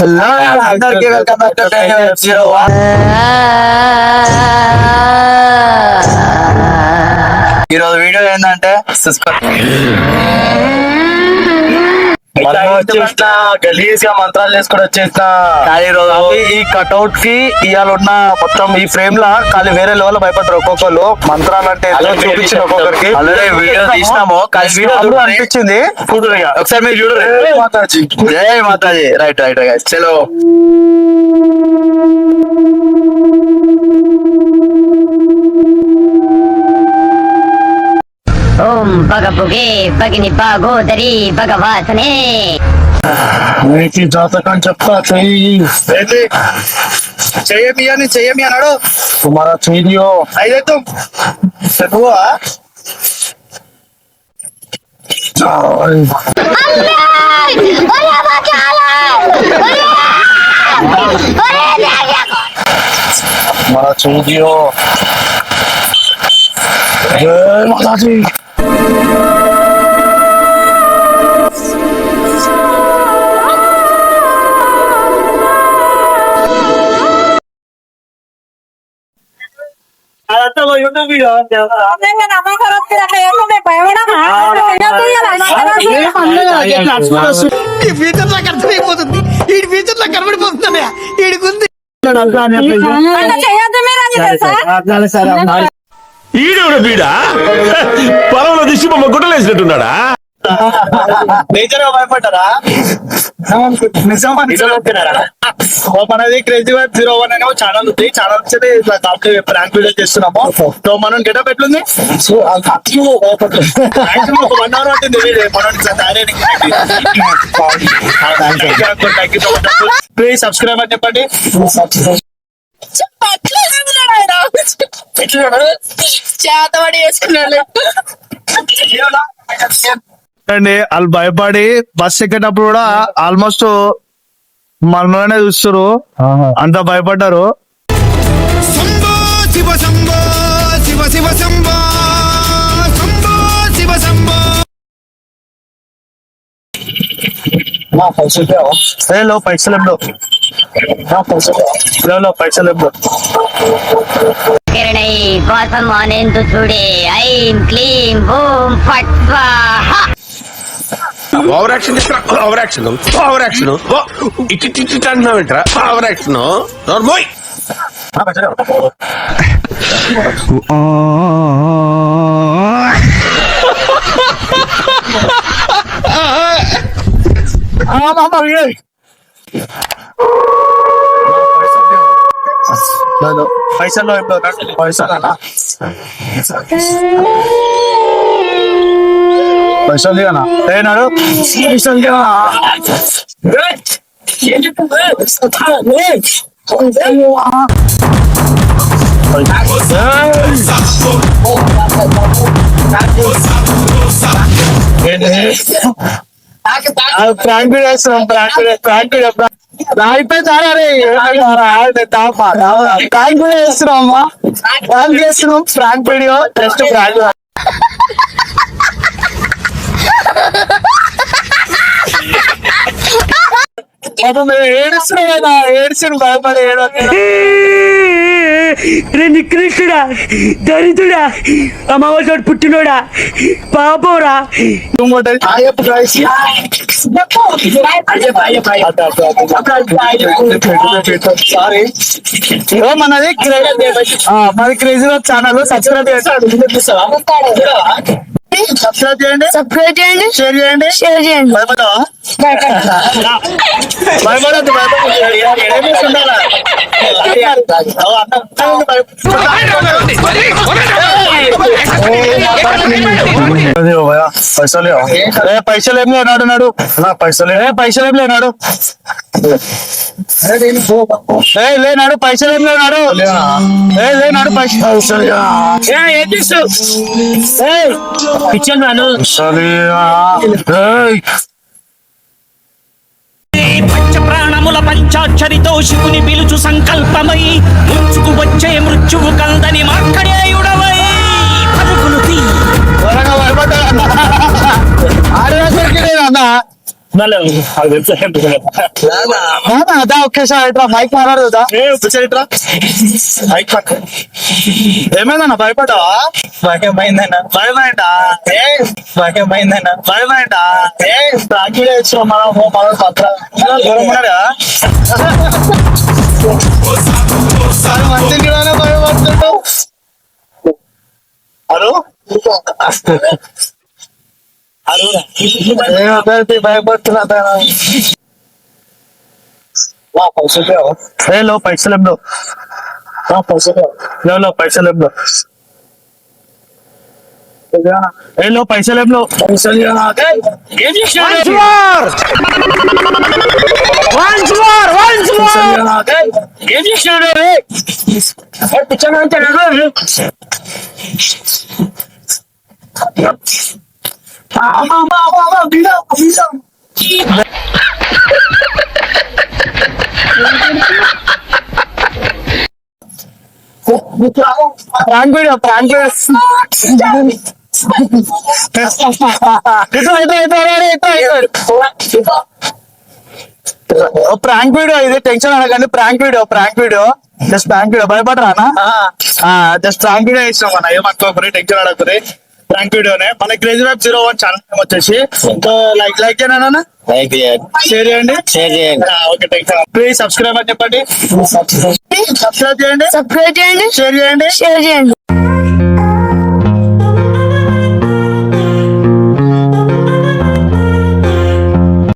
అందరికీ welcome back to 01. ఈరోజు video ఏంటంటే గలీజ్ గా మంత్రాలు చేసుకుని వచ్చేసిన ఈ కట్అవుట్ కి ఇవాళ ఉన్న మొత్తం ఈ ఫ్రేమ్ లా ఖాళీ వేరే లెవెల్ భయపడతారు ఒక్కొక్కరు. మంత్రాలు అంటే చూపించిన ఒక్కొక్కరికి ఆల్రెడీ వీడియో తీసినాము. వీడియో అనిపించింది ఒకసారి మీరు చూడరు. జై మాతాజీ. రైట్ రైట్ చలో. ఓం పగపుగే పగిని పాగోదరి భగవాసనే జాతకం చెప్తా చెయ్యమి అని చెయ్యమి అన్నాడు. తుమారా చెయ్యో అయితే हमारा चूदियो जय माता जी. ఈ ఫ్యూచర్ నాకు అర్థమైపోతుంది. ఈ ఫ్యూచర్ నాకు కనబడిపోతుందన్నయ్య. ఈడుకుంది ఈడెవడ బీడా పొలంలో దిష్టి బొమ్మ గుడ్డలేసినట్టున్నాడా? భయపడ్డారా? మనది క్రేజీ వైబ్ 01 అనే ఛానల్ ఉంది. ఛానల్ ఇట్లా ప్రాంక్ వీడియో చేస్తున్నాము. సో మనం గెటప్ ఎట్లుంది? ఒక 1 hour పట్టింది మనం ప్లీజ్ సబ్స్క్రైబ్ అని చెప్పండి. అండి వాళ్ళు భయపడి బస్ ఎక్కేటప్పుడు కూడా ఆల్మోస్ట్ మనలోనే చూస్తారు. అంత భయపడ్డారు. శంభో శివ శంభో శివ శివ శంభో శంభో శివ శంభో. లో పైసలు పైసలు కిరణై కోసం అనేందు చూడే ఐం క్లీం ఓం ఫట్ స్వాహా. Over action over action over action ఇటు అంటున్నావేంట్రా? Over action నోర్మోయ్. పైసలు పైసలు ఏనాడు ప్రాంక్ వేస్తున్నాం. ప్రాంక్ అయిపోయి ప్రాంక్ వేస్తున్నామ్మా. ప్రాంక్ చేస్తున్నాం. Prank video just prank. ఏడుస్తున్నా ఏడ్చిన భయపడి నికృష్టుడా, దరిద్రుడా, అమావాసోడు పుట్టినోడా, పాపోరా. మనది క్రేజీ ఛానల్ సబ్స్క్రైబ్ చేయండి. సబ్స్క్రైబ్ చేయండి. షేర్ చేయండి. భయపడద్దు. పైసలు ఏం లేనాడు నాడు. పైసలు ఏం లేనాడు. లేనాడు పైసలు ఏం లేనాడు. లేనాడు పైసలు ఇచ్చాను. పంచ ప్రాణముల పంచాక్షరితో శివుని పిలుచు సంకల్పమై ముంచుకు వచ్చే మృత్యువు కందని మార్కడేయుడవై పరుగులు తీ. అదా ఒకేసారి ఇట్లా మైక్ మాట్లాడదా మైక్ పక్క ఏమైందన్నా భయపడ్డావా భయమైందన్నా భయమైందా భయమైందన్నా భయమైందా రాఖీలో ఇచ్చిన మనం పత్ర దూరం ఉన్నాడు మంచిగానే భయపడుతుంటావు హలో భయపడుతున్నా లో పైసలు లో పైసలు లో పైసలు ఏం చేసినాడు prank video prank prank video ఇది టెన్షన్ అనకండి prank video just prank video భయపడరానా జస్ట్ ప్రాంక్ వీడియో ఇచ్చినాం మన ఏమనుకోకరి టెన్షన్ అడగకరి ప్రాంక్ వీడియోనే మన క్రేజీ వైబ్ 01 ఛానల్ వచ్చేసి లైక్ చేయనా షేర్ చేయండి ఓకే థ్యాంక్స్ ప్లీజ్ సబ్స్క్రైబ్ అని చెప్పండి సబ్స్క్రైబ్ చేయండి షేర్ చేయండి